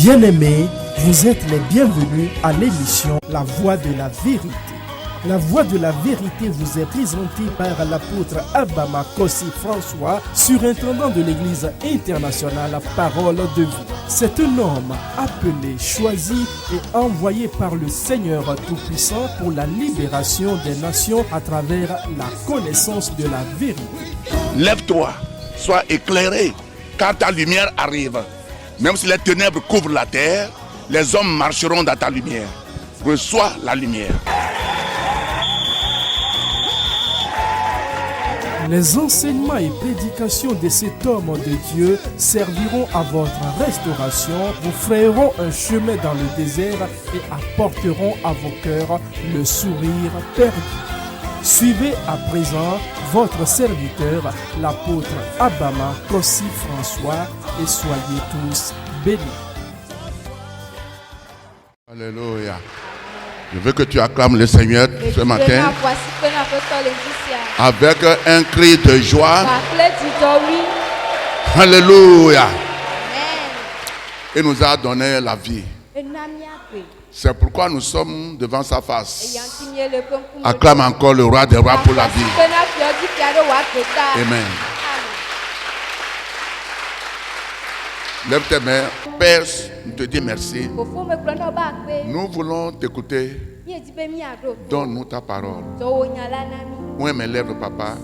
Bien-aimés, vous êtes les bienvenus à l'émission La Voix de la Vérité. La Voix de la Vérité vous est présentée par l'apôtre Abama Kossi François, surintendant de l'Église internationale Parole de Vie. C'est un homme appelé, choisi et envoyé par le Seigneur Tout-Puissant pour la libération des nations à travers la connaissance de la vérité. Lève-toi, sois éclairé, car ta lumière arrive. Même si les ténèbres couvrent la terre, les hommes marcheront dans ta lumière. Reçois la lumière. Les enseignements et prédications de cet homme de Dieu serviront à votre restauration, vous frayeront un chemin dans le désert et apporteront à vos cœurs le sourire perdu. Suivez à présent votre serviteur, l'apôtre Abama Kossi François, et soyez tous bénis. Alléluia. Je veux que tu acclames le Seigneur ce matin avec un cri de joie. Alléluia. Il nous a donné la vie. C'est pourquoi nous sommes devant sa face. Acclame encore le roi des rois pour la vie. Amen. Lève tes mains. Père, nous te disons merci. Nous voulons t'écouter. Donne-nous ta parole. Ouvre mes lèvres, papa.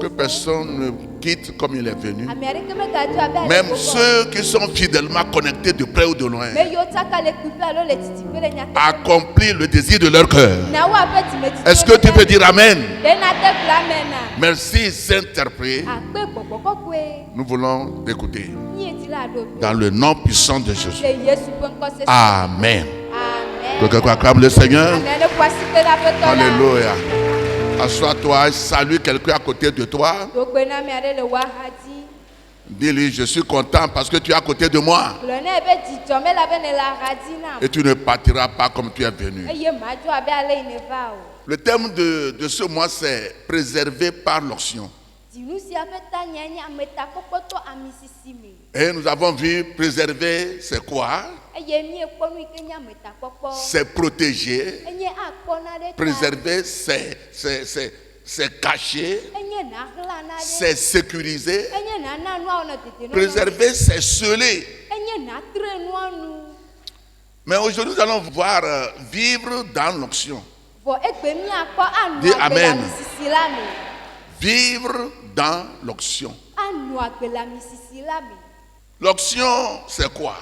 Que personne ne quitte comme il est venu. Même ceux qui sont fidèlement connectés de près ou de loin. Accomplis le désir de leur cœur. Est-ce que tu peux dire Amen? Merci, Saint-Esprit. Nous voulons t'écouter. Dans le nom puissant de Jésus. Amen. Que quelqu'un acclame le Seigneur. Alléluia. Assois-toi, salue quelqu'un à côté de toi. Dis-lui, je suis content parce que tu es à côté de moi. Et tu ne partiras pas comme tu es venu. Le thème de ce mois, c'est préservé par l'onction. Et nous avons vu préserver, c'est quoi? C'est protéger. Préserver, c'est cacher. C'est sécuriser. Préserver, c'est sceller. Mais aujourd'hui, nous allons voir vivre dans l'onction. Dis Amen. Vivre dans l'onction. L'onction, c'est quoi?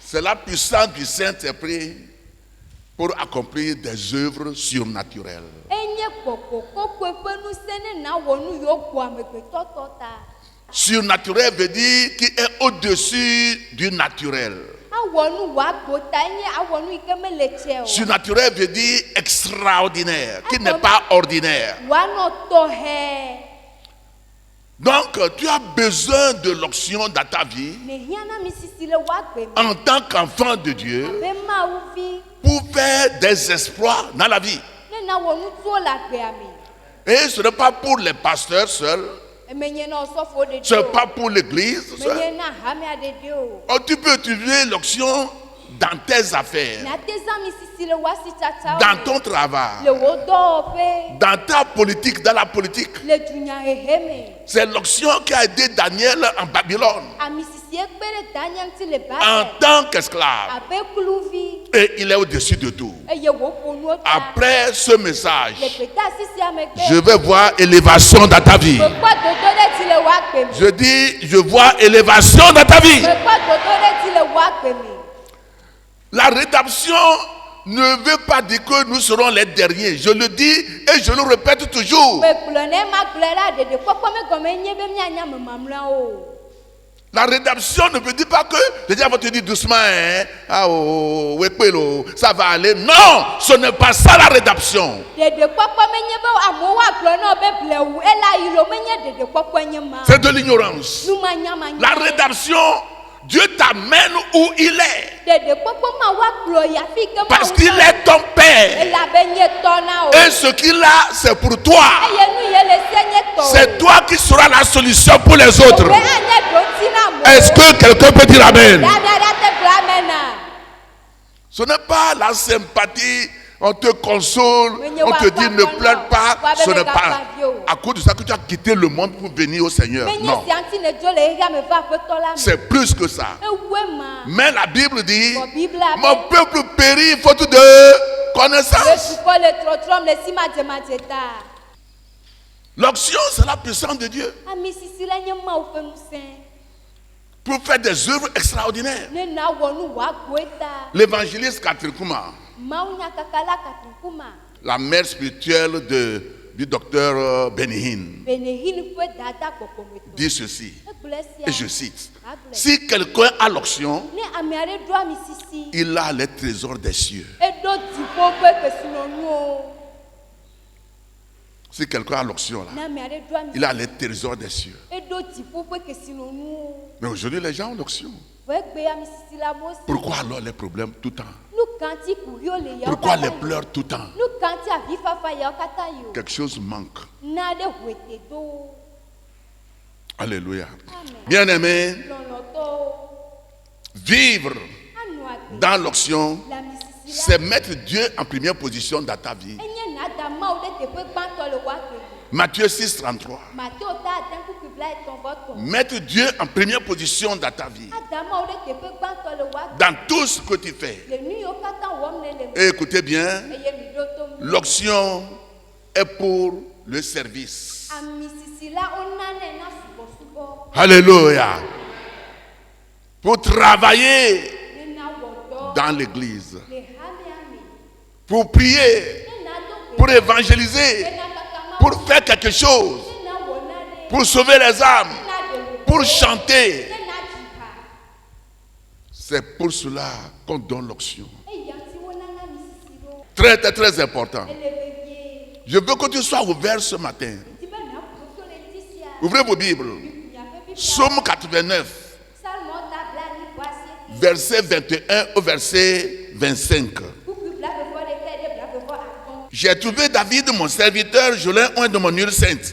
C'est la puissance du Saint-Esprit pour accomplir des œuvres surnaturelles. Surnaturel veut dire qui est au-dessus du naturel. Surnaturel veut dire extraordinaire, qui n'est pas ordinaire. Donc, tu as besoin de l'onction dans ta vie en tant qu'enfant de Dieu pour faire des exploits dans la vie. Et ce n'est pas pour les pasteurs seuls. Ce n'est pas pour l'église seule. Oh, tu peux utiliser l'onction dans tes affaires, dans ton travail, dans ta politique, dans la politique. C'est l'onction qui a aidé Daniel en Babylone en tant qu'esclave. Et il est au-dessus de tout. Après ce message, je vais voir élévation dans ta vie. Je dis, je vois élévation dans ta vie. La rédemption ne veut pas dire que nous serons les derniers. Je le dis et je le répète toujours. La rédemption ne veut dire pas que les gens vont te dire doucement, hein? Ah, oh, ça va aller. Non, ce n'est pas ça la rédemption. C'est de l'ignorance. La rédemption, Dieu t'amène où il est. Parce qu'il est ton Père. Et ce qu'il a, c'est pour toi. C'est toi qui seras la solution pour les autres. Est-ce que quelqu'un peut dire Amen? Ce n'est pas la sympathie, on te console, on te dit ne pleure pas. Ce n'est pas à cause de ça que tu as quitté le monde pour venir au Seigneur. Non. C'est plus que ça. Mais la Bible dit, mon peuple périt faute de connaissance. L'onction, c'est la puissance de Dieu pour faire des œuvres extraordinaires. L'évangéliste Catherine Kuma, la mère spirituelle du docteur Benny Hinn, dit ceci, et je cite: si quelqu'un a l'onction, il a les trésors des cieux. Si quelqu'un a l'onction là, il a les trésors des cieux. Mais aujourd'hui, les gens ont l'onction. Pourquoi alors les problèmes tout le temps? Pourquoi les pleurs tout le temps? Quelque chose manque. Alléluia. Bien-aimé, vivre dans l'onction, c'est mettre Dieu en première position dans ta vie. Matthieu 6, 33. Mettre Dieu en première position dans ta vie. Dans tout ce que tu fais. Et écoutez bien, l'onction est pour le service. Alléluia. Pour travailler dans l'église. Pour prier. Pour évangéliser. Pour faire quelque chose. Pour sauver les âmes. Pour chanter. C'est pour cela qu'on donne l'onction. Très, très, très important. Je veux que tu sois ouvert ce matin. Ouvrez vos Bibles. Psaume 89. Verset 21 au verset 25. J'ai trouvé David, mon serviteur, je l'ai oint de mon huile sainte.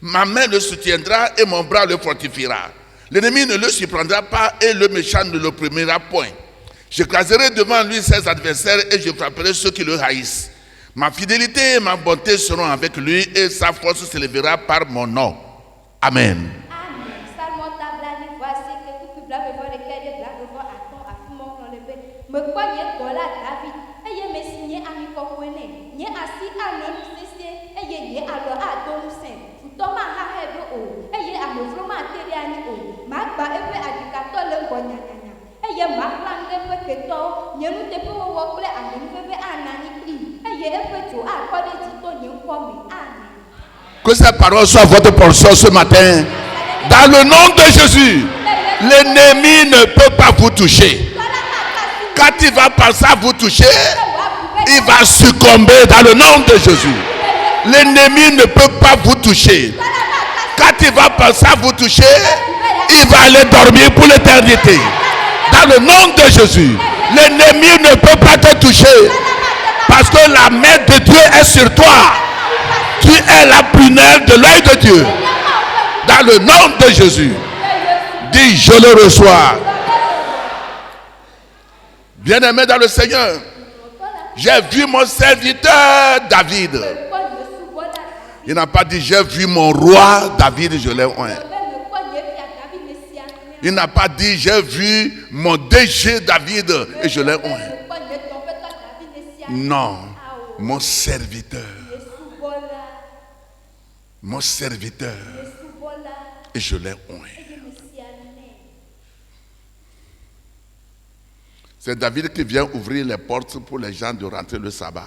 Ma main le soutiendra et mon bras le fortifiera. L'ennemi ne le surprendra pas et le méchant ne l'opprimera point. J'écraserai devant lui ses adversaires et je frapperai ceux qui le haïssent. Ma fidélité et ma bonté seront avec lui et sa force s'élèvera par mon nom. Amen. Que cette parole soit votre portion ce matin. Dans le nom de Jésus, l'ennemi ne peut pas vous toucher. Quand il va penser à vous toucher, il va succomber dans le nom de Jésus. L'ennemi ne peut pas vous toucher. Quand il va penser à vous toucher, il va aller dormir pour l'éternité. Dans le nom de Jésus, l'ennemi ne peut pas te toucher. Parce que la main de Dieu est sur toi. Tu es la prunelle de l'œil de Dieu. Dans le nom de Jésus. Dis, je le reçois. Bien-aimé dans le Seigneur, j'ai vu mon serviteur David. Il n'a pas dit j'ai vu mon roi David, je l'ai oint. Il n'a pas dit j'ai vu mon DG David et je l'ai oint. Non, mon serviteur. Mon serviteur. Et je l'ai oint. C'est David qui vient ouvrir les portes pour les gens de rentrer le sabbat.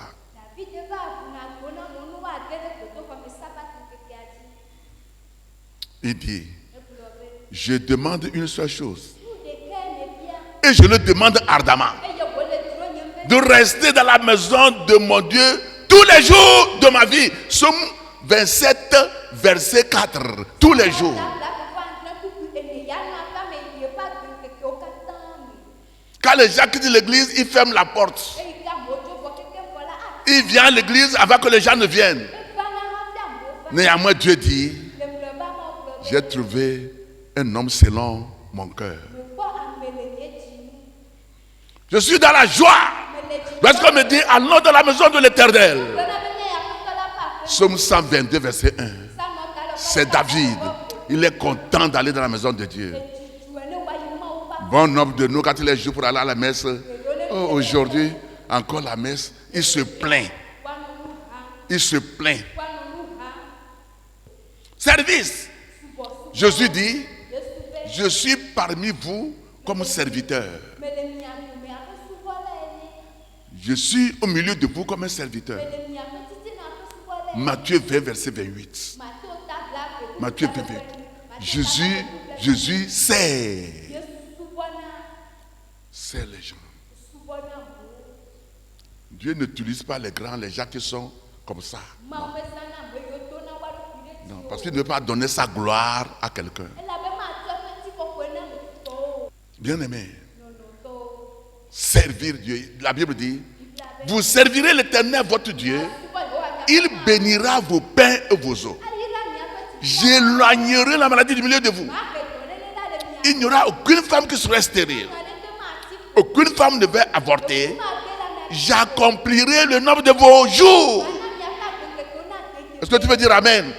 Il dit, je demande une seule chose. Et je le demande ardemment. De rester dans la maison de mon Dieu tous les jours de ma vie. Somme 27, verset 4. Tous les jours. Quand les gens quittent l'église, ils ferment la porte. Il vient à l'église avant que les gens ne viennent. Néanmoins, Dieu dit, j'ai trouvé un homme selon mon cœur. Je suis dans la joie. Lorsqu'on me dit allons dans la maison de l'Éternel. Psaume 122, verset 1. C'est David. Il est content d'aller dans la maison de Dieu. Bon nombre de nous, quand il est jour pour aller à la messe, aujourd'hui, encore la messe, il se plaint. Il se plaint. Service. Jésus dit, je suis parmi vous comme serviteur. Je suis au milieu de vous comme un serviteur. Matthieu 20, verset 28. Matthieu 20, 28. Jésus sert les gens. Dieu n'utilise pas les grands, les gens qui sont comme ça. Non, non, parce qu'il ne veut pas donner sa gloire à quelqu'un. Bien aimé, servir Dieu. La Bible dit, vous servirez l'Éternel votre Dieu, il bénira vos pains et vos eaux. J'éloignerai la maladie du milieu de vous. Il n'y aura aucune femme qui sera stérile. Aucune femme ne va avorter. J'accomplirai le nombre de vos jours. Est-ce que tu veux dire Amen?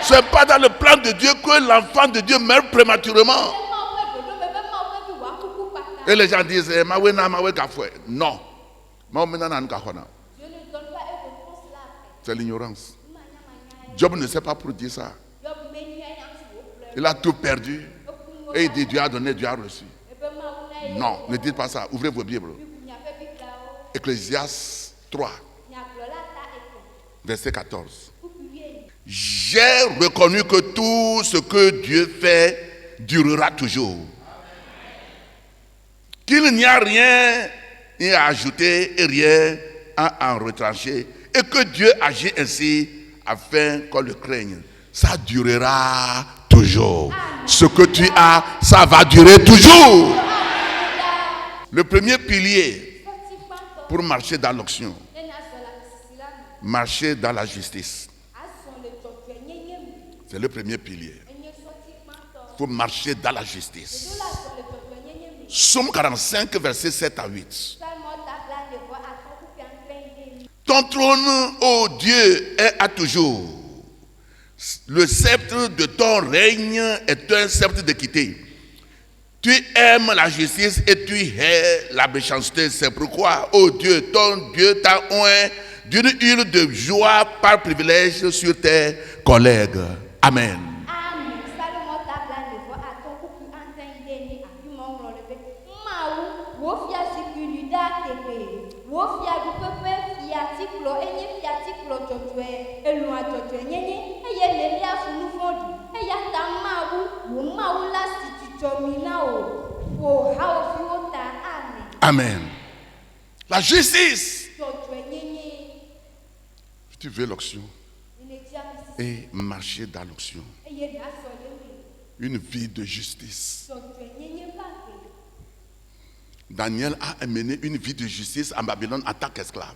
Ce n'est pas dans le plan de Dieu que l'enfant de Dieu meurt prématurément. Et les gens disent, non. C'est l'ignorance. Job ne sait pas pour dire ça. Il a tout perdu. Et il dit, Dieu a donné, Dieu a reçu. Non, ne dites pas ça. Ouvrez vos Bibles. Ecclésiaste 3, verset 14. J'ai reconnu que tout ce que Dieu fait durera toujours. Qu'il n'y a rien à ajouter et rien à en retrancher. Et que Dieu agit ainsi afin qu'on le craigne. Ça durera toujours. Ce que tu as, ça va durer toujours. Le premier pilier pour marcher dans l'onction, marcher dans la justice. C'est le premier pilier. Il faut marcher dans la justice. Psaume 45, versets 7 à 8. Ton trône, ô Dieu, est à toujours. Le sceptre de ton règne est un sceptre d'équité. Tu aimes la justice et tu hais la méchanceté. C'est pourquoi, ô Dieu, ton Dieu t'a oint d'une huile de joie par privilège sur tes collègues. Amen. Amen. La justice. Tu veux l'onction et marcher dans l'onction. Une vie de justice. Daniel a amené une vie de justice en Babylone en tant qu'esclave.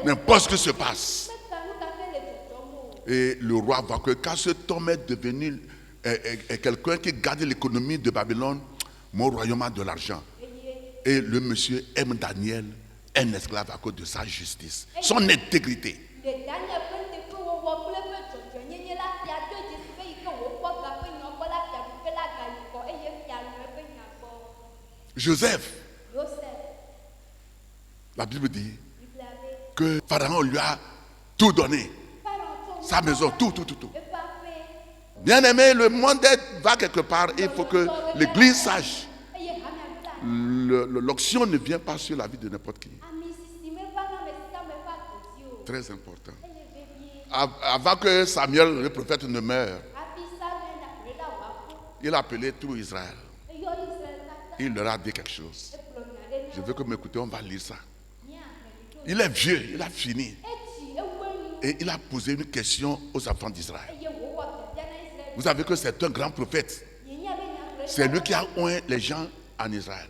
N'importe ce qui se passe. Et le roi voit que quand cet homme est devenu quelqu'un qui garde l'économie de Babylone, mon royaume a de l'argent. Et le monsieur aime Daniel, un esclave à cause de sa justice, son intégrité. Joseph, la Bible dit que Pharaon lui a tout donné. Sa maison, tout. Bien aimé, le monde va quelque part. Il faut que l'Église sache. L'onction ne vient pas sur la vie de n'importe qui. Très important. Avant que Samuel, le prophète, ne meure, il a appelé tout Israël. Il leur a dit quelque chose. Je veux que m'écoutez, on va lire ça. Il est vieux, il a fini. Et il a posé une question aux enfants d'Israël. Vous savez que c'est un grand prophète. C'est lui qui a oint les gens en Israël.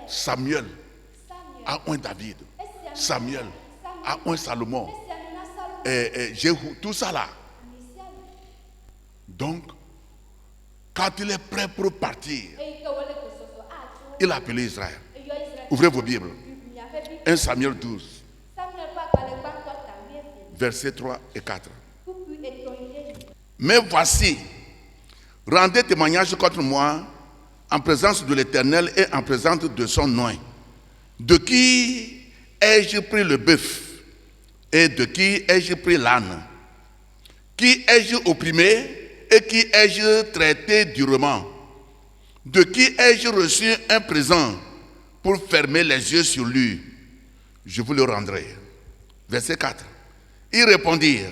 Samuel a oint David. Samuel a oint Salomon. Et Jéhu, tout ça là. Donc, Quand il est prêt pour partir, il a appelé Israël. Ouvrez vos Bibles. 1 Samuel 12, versets 3 et 4. Mais voici, rendez témoignage contre moi en présence de l'Éternel et en présence de son nom. De qui ai-je pris le bœuf et de qui ai-je pris l'âne? Qui ai-je opprimé et qui ai-je traité durement? De qui ai-je reçu un présent pour fermer les yeux sur lui? Je vous le rendrai. Verset 4. Ils répondirent,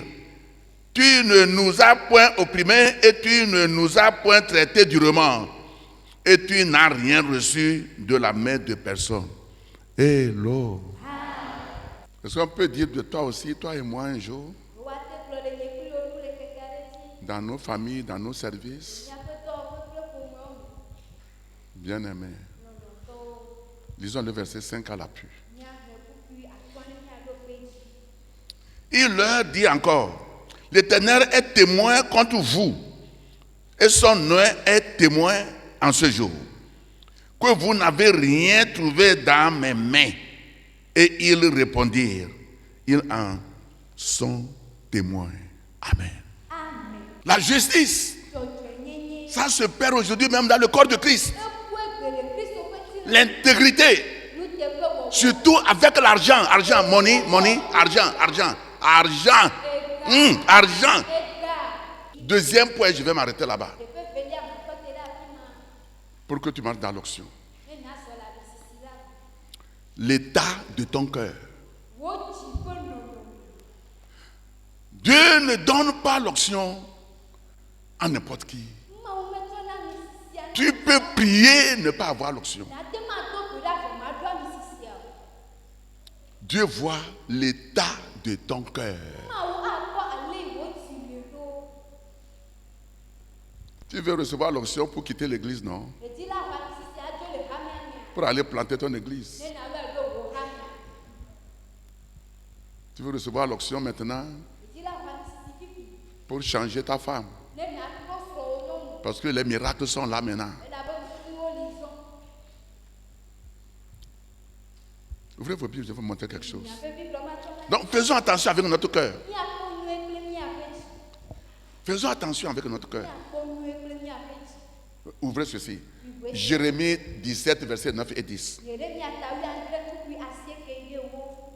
tu ne nous as point opprimés et tu ne nous as point traités durement, et tu n'as rien reçu de la main de personne. Hello. Est-ce qu'on peut dire de toi aussi, toi et moi un jour, dans nos familles, dans nos services, bien-aimés, lisons le verset 5 à l'appui. Il leur dit encore, l'Éternel est témoin contre vous, et son nom est témoin en ce jour, que vous n'avez rien trouvé dans mes mains. Et ils répondirent, ils en sont témoins. Amen. Amen. La justice, ça se perd aujourd'hui même dans le corps de Christ. L'intégrité, surtout avec l'argent, money, argent. Deuxième point, je vais m'arrêter là-bas. Pour que tu marches dans l'onction. L'état de ton cœur. Dieu ne donne pas l'onction à n'importe qui. Tu peux prier, ne pas avoir l'onction. Dieu voit l'état de ton cœur. Tu veux recevoir l'onction pour quitter l'église, non? Pour aller planter ton église. Tu veux recevoir l'onction maintenant pour changer ta femme. Parce que les miracles sont là maintenant. Ouvrez vos Bibles, je vais vous montrer quelque chose. Donc faisons attention avec notre cœur. Faisons attention avec notre cœur. Ouvrez ceci. Jérémie 17, versets 9 et 10.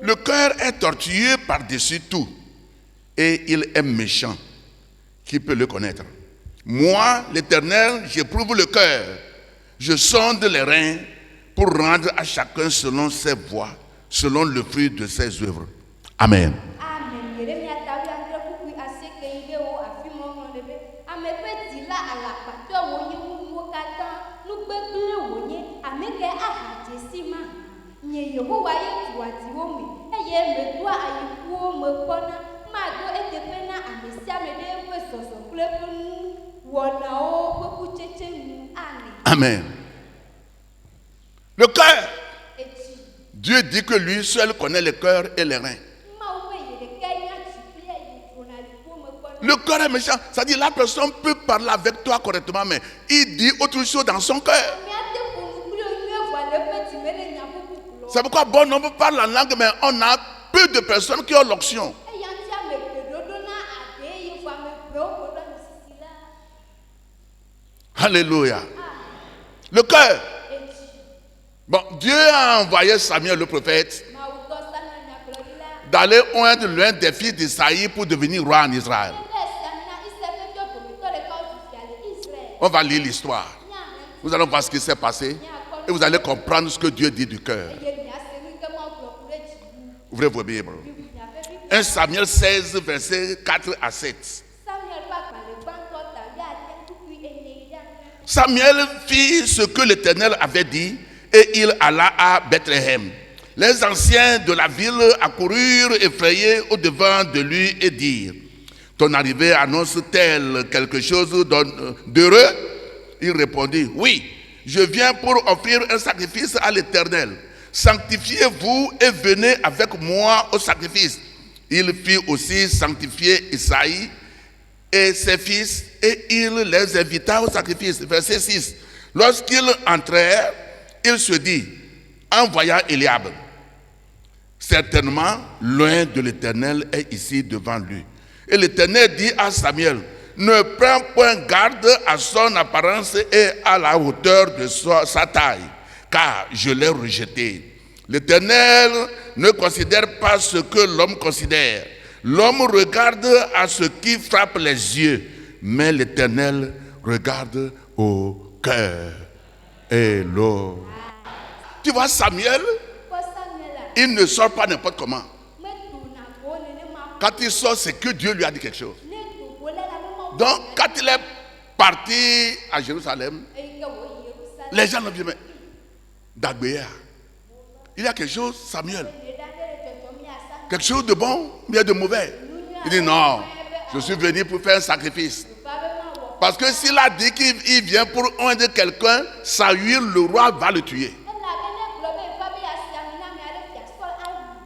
Le cœur est tortueux par-dessus tout, et il est méchant. Qui peut le connaître? Moi, l'Éternel, j'éprouve le cœur. Je sonde les reins pour rendre à chacun selon ses voies, selon le fruit de ses œuvres. Amen. Amen. Le cœur. Dieu dit que lui seul connaît le cœur et les reins. Le cœur est méchant. C'est-à-dire la personne peut parler avec toi correctement, mais il dit autre chose dans son cœur. C'est pourquoi bon nombre parle la langue, mais on a peu de personnes qui ont l'onction. Alléluia. Le cœur. Bon, Dieu a envoyé Samuel le prophète d'aller oindre l'un des fils d'Isaïe pour devenir roi en Israël. On va lire l'histoire. Vous allez voir ce qui s'est passé et vous allez comprendre ce que Dieu dit du cœur. Ouvrez vos Bibles. 1 Samuel 16, versets 4 à 7. Samuel fit ce que l'Éternel avait dit et il alla à Bethléem. Les anciens de la ville accoururent effrayés au-devant de lui et dirent, ton arrivée annonce-t-elle quelque chose d'heureux? Il répondit, oui, je viens pour offrir un sacrifice à l'Éternel. Sanctifiez-vous et venez avec moi au sacrifice. Il fit aussi sanctifier Isaïe et ses fils, et il les invita au sacrifice. Verset 6. Lorsqu'ils entrèrent, il se dit, en voyant Eliab, certainement, loin de l'Éternel est ici devant lui. Et l'Éternel dit à Samuel, ne prends point garde à son apparence et à la hauteur de sa taille, car je l'ai rejeté. L'Éternel ne considère pas ce que l'homme considère. L'homme regarde à ce qui frappe les yeux, mais l'Éternel regarde au cœur. Hello. Tu vois, Samuel, il ne sort pas n'importe comment. Quand il sort, c'est que Dieu lui a dit quelque chose. Donc, quand il est parti à Jérusalem, les gens l'ont dit, mais Dagbéa, il y a quelque chose, Samuel. Quelque chose de bon, bien de mauvais. Il dit non, je suis venu pour faire un sacrifice. Parce que s'il a dit qu'il vient pour oindre quelqu'un, Saül, le roi, va le tuer.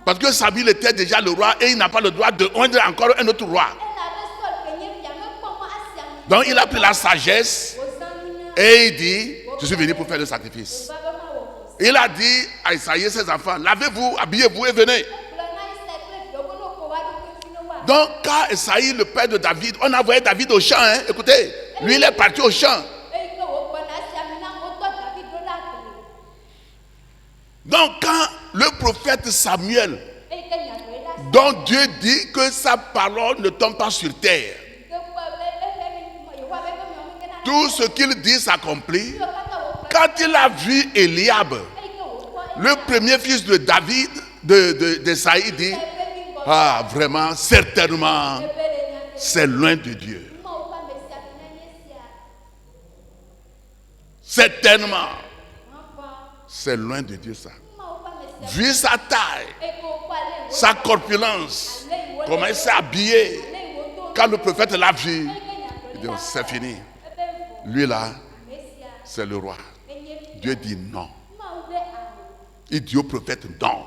Parce que Saül était déjà le roi et il n'a pas le droit de oindre encore un autre roi. Donc il a pris la sagesse et il dit, je suis venu pour faire le sacrifice. Il a dit à Isaïe, ses enfants, lavez-vous, habillez-vous et venez. Donc quand Isaïe, le père de David, on a envoyé David au champ, hein, écoutez, lui il est parti au champ. Donc quand le prophète Samuel, dont Dieu dit que sa parole ne tombe pas sur terre, tout ce qu'il dit s'accomplit. Quand il a vu Eliab, le premier fils de David, de Saïd, dit, ah vraiment, certainement, c'est loin de Dieu. Certainement, c'est loin de Dieu ça. Vu sa taille, sa corpulence, comment il s'est habillé, quand le prophète l'a vu, il dit, c'est fini. Lui là, c'est le roi. Dieu dit non. Il dit au prophète non.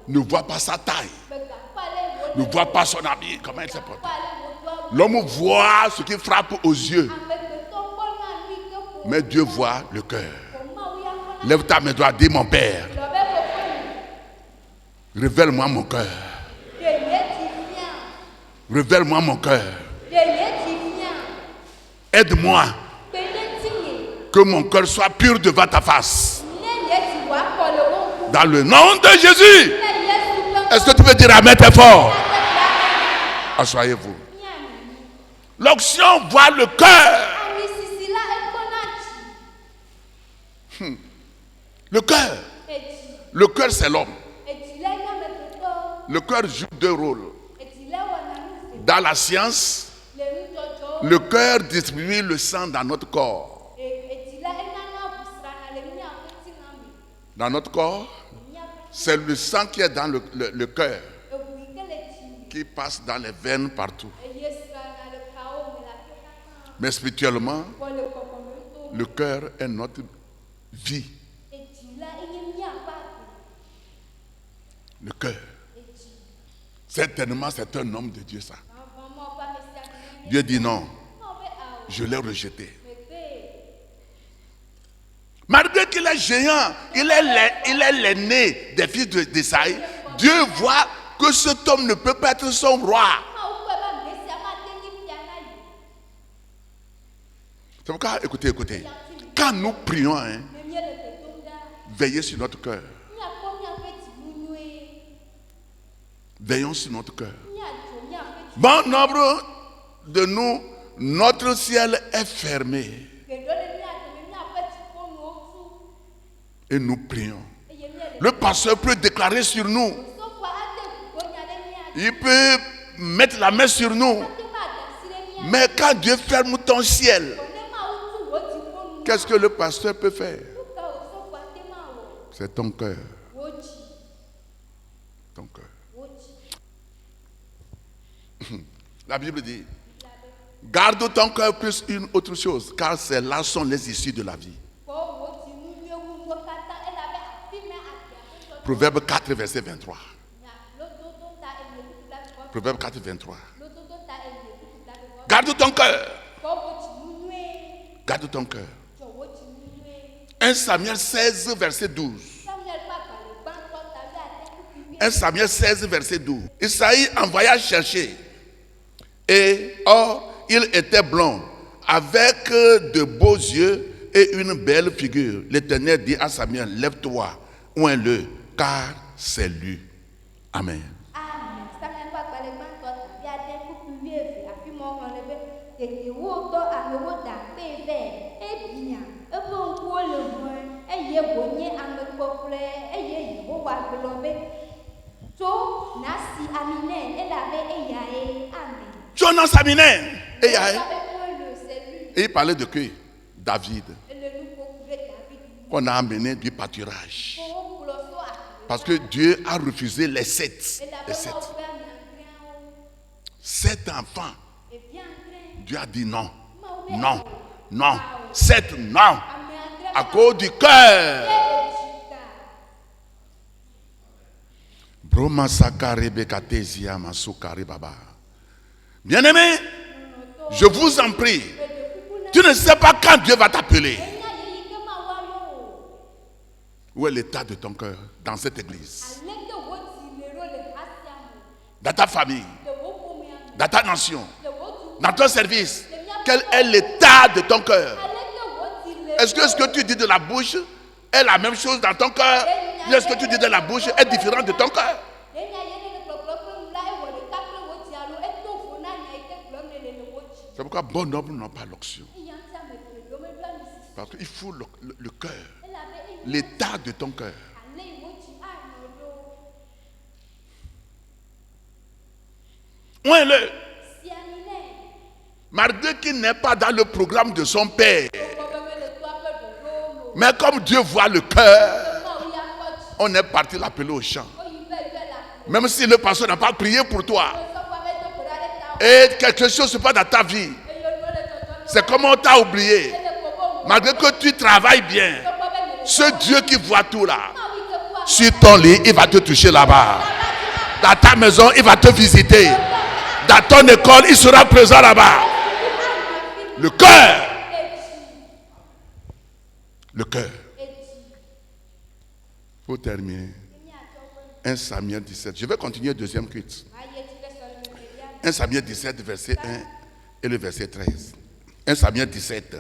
Ne vois pas sa taille. Ne vois pas son habit. Comment il s'est porté. L'homme voit ce qui frappe aux yeux. Mais Dieu voit le cœur. Lève ta main droite, dis mon Père. Révèle-moi mon cœur. Révèle-moi mon cœur. Aide-moi que mon cœur soit pur devant ta face. Dans le nom de Jésus. Est-ce que tu peux dire amen très fort? Assoyez-vous. L'onction voit le cœur. Le cœur. Le cœur, c'est l'homme. Le cœur joue deux rôles. Dans la science, le cœur distribue le sang dans notre corps. Dans notre corps, c'est le sang qui est dans le cœur, qui passe dans les veines partout. Mais spirituellement, le cœur est notre vie. Le cœur. Certainement, c'est un homme de Dieu, ça. Dieu dit non. Je l'ai rejeté. Malgré qu'il est géant, il est l'aîné des fils d'Esaïe, Dieu voit que cet homme ne peut pas être son roi. C'est pourquoi, écoutez. Quand nous prions, hein, veillez sur notre cœur. Veillons sur notre cœur. Bon nombre de nous, notre ciel est fermé. Et nous prions. Le pasteur peut déclarer sur nous. Il peut mettre la main sur nous. Mais quand Dieu ferme ton ciel, qu'est-ce que le pasteur peut faire? C'est ton cœur. Ton cœur. La Bible dit, garde ton cœur plus une autre chose, car c'est là sont les issues de la vie. Proverbe 4, verset 23. Proverbe 4, 23. Garde ton cœur. Garde ton cœur. 1 Samuel 16, verset 12. 1 Samuel 16, verset 12. Isaïe envoya chercher. Et or, il était blond, avec de beaux yeux et une belle figure. L'Éternel dit à Samuel, lève-toi, oins-le, car c'est lui. Amen. Jonas Aminen. Et il parlait de qui? David. Qu'on a amené du pâturage. Parce que Dieu a refusé les 7. Les 7. 7 enfants. Dieu a dit non. Non. Non. 7 non. À cause du cœur. Bien-aimé, je vous en prie, tu ne sais pas quand Dieu va t'appeler. Où est l'état de ton cœur dans cette église? Dans ta famille, dans ta nation, dans ton service. Quel est l'état de ton cœur? Est-ce que ce que tu dis de la bouche est la même chose dans ton cœur? Ou est-ce que tu dis de la bouche est différent de ton cœur? C'est pourquoi bon homme n'a pas l'onction. Parce qu'il faut le cœur, l'état de ton cœur. Ouin-le. Malgré qu'il n'est pas dans le programme de son père. Mais comme Dieu voit le cœur, on est parti l'appeler au champ. Même si le pasteur n'a pas prié pour toi. Et quelque chose se passe dans ta vie. C'est comme on t'a oublié. Malgré que tu travailles bien. Ce Dieu qui voit tout là. Sur ton lit, il va te toucher là-bas. Dans ta maison, il va te visiter. Dans ton école, il sera présent là-bas. Le cœur. Le cœur. Pour terminer. 1 Samuel 17. Je vais continuer deuxième culte. 1 Samuel 17, verset 1 et le verset 13. 1 Samuel 17,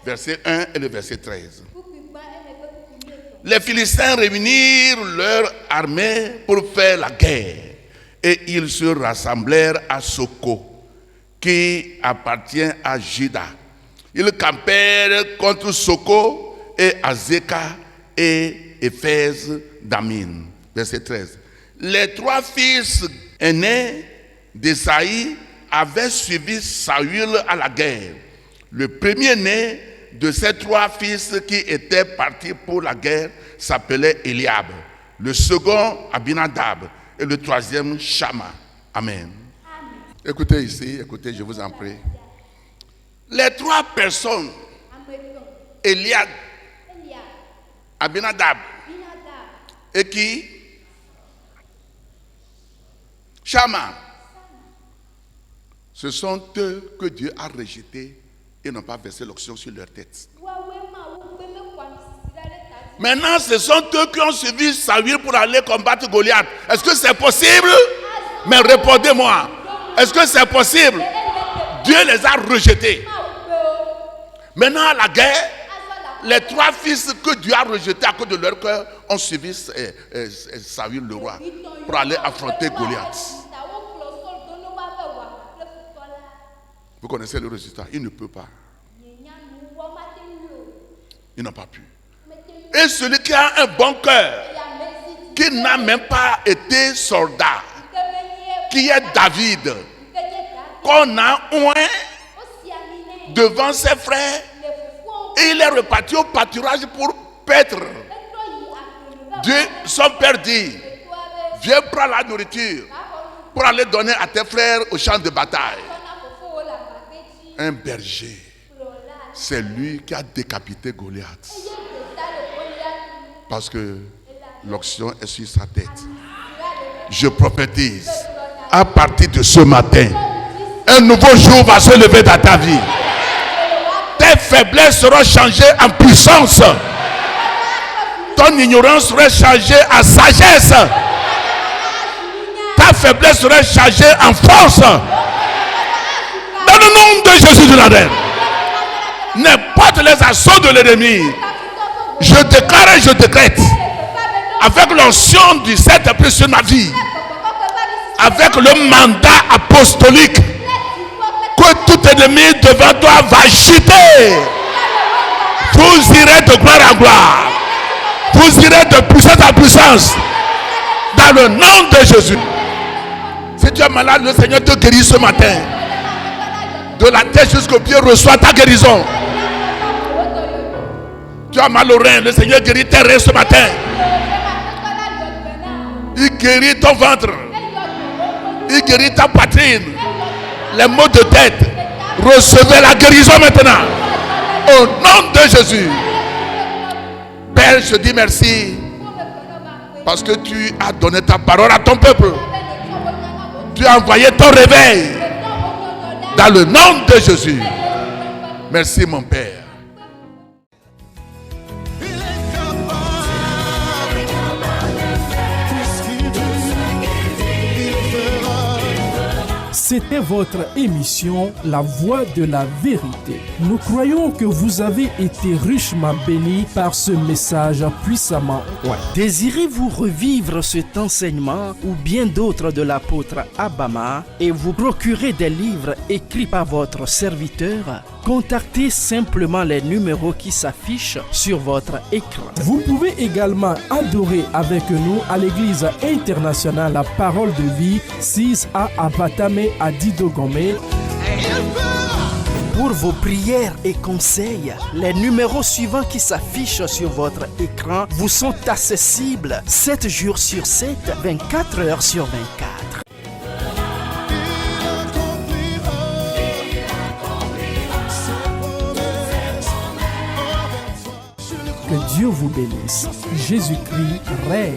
verset 1 et le verset 13. Les Philistins réunirent leur armée pour faire la guerre. Et ils se rassemblèrent à Soko, qui appartient à Juda. Ils campèrent contre Soko et Azeka et Éphèse d'Amin. Verset 13. Les 3 fils aînés d'Esaïe avaient suivi Saül à la guerre. Le premier-né de ces 3 fils qui étaient partis pour la guerre s'appelait Eliab. Le second, Abinadab. Et le troisième, Shama. Amen. Écoutez ici, écoutez, je vous en prie. Les 3 personnes, Eliab, Abinadab, et qui? Shama. Ce sont eux que Dieu a rejetés et n'ont pas versé l'onction sur leur tête. Maintenant, ce sont eux qui ont suivi Saül pour aller combattre Goliath. Est-ce que c'est possible? Mais répondez-moi. Est-ce que c'est possible? Dieu les a rejetés. Maintenant, à la guerre, les 3 fils que Dieu a rejetés à cause de leur cœur ont suivi Saül le roi pour aller affronter Goliath. Vous connaissez le résultat. Il ne peut pas. Ils n'ont pas pu. Et celui qui a un bon cœur, qui n'a même pas été soldat, qui est David, qu'on a oint devant ses frères, et il est reparti au pâturage pour paître. Dieu, son père dit, viens prendre la nourriture pour aller donner à tes frères au champ de bataille. Un berger, c'est lui qui a décapité Goliath. Parce que l'onction est sur sa tête. Je prophétise, à partir de ce matin, Un nouveau jour va se lever dans ta vie. Tes faiblesses seront changées en puissance. Ton ignorance sera changée en sagesse. Ta faiblesse sera changée en force. Dans le nom de Jésus de Nazareth. N'importe les assauts de l'ennemi, je déclare et je décrète, avec l'onction du Saint-Esprit sur ma vie, avec le mandat apostolique, que tout ennemi devant toi va chuter. Vous irez de gloire en gloire. Vous irez de puissance en puissance. Dans le nom de Jésus. Si tu es malade, le Seigneur te guérit ce matin. De la tête jusqu'au pied, reçois ta guérison. Tu as mal au rein, le Seigneur guérit tes reins ce matin. Il guérit ton ventre. Il guérit ta poitrine. Les maux de tête. Recevez la guérison maintenant. Au nom de Jésus. Père, je dis merci. Parce que tu as donné ta parole à ton peuple. Tu as envoyé ton réveil. Dans le nom de Jésus. Merci mon Père. C'était votre émission La Voix de la Vérité. Nous croyons que vous avez été richement bénis par ce message puissamment oint. Désirez-vous revivre cet enseignement ou bien d'autres de l'apôtre Abama et vous procurer des livres écrits par votre serviteur? Contactez simplement les numéros qui s'affichent sur votre écran. Vous pouvez également adorer avec nous à l'église internationale La Parole de Vie, 6A Abatame à Didogome. Pour vos prières et conseils, les numéros suivants qui s'affichent sur votre écran vous sont accessibles 7 jours sur 7, 24 heures sur 24. Que Dieu vous bénisse. Jésus-Christ règne.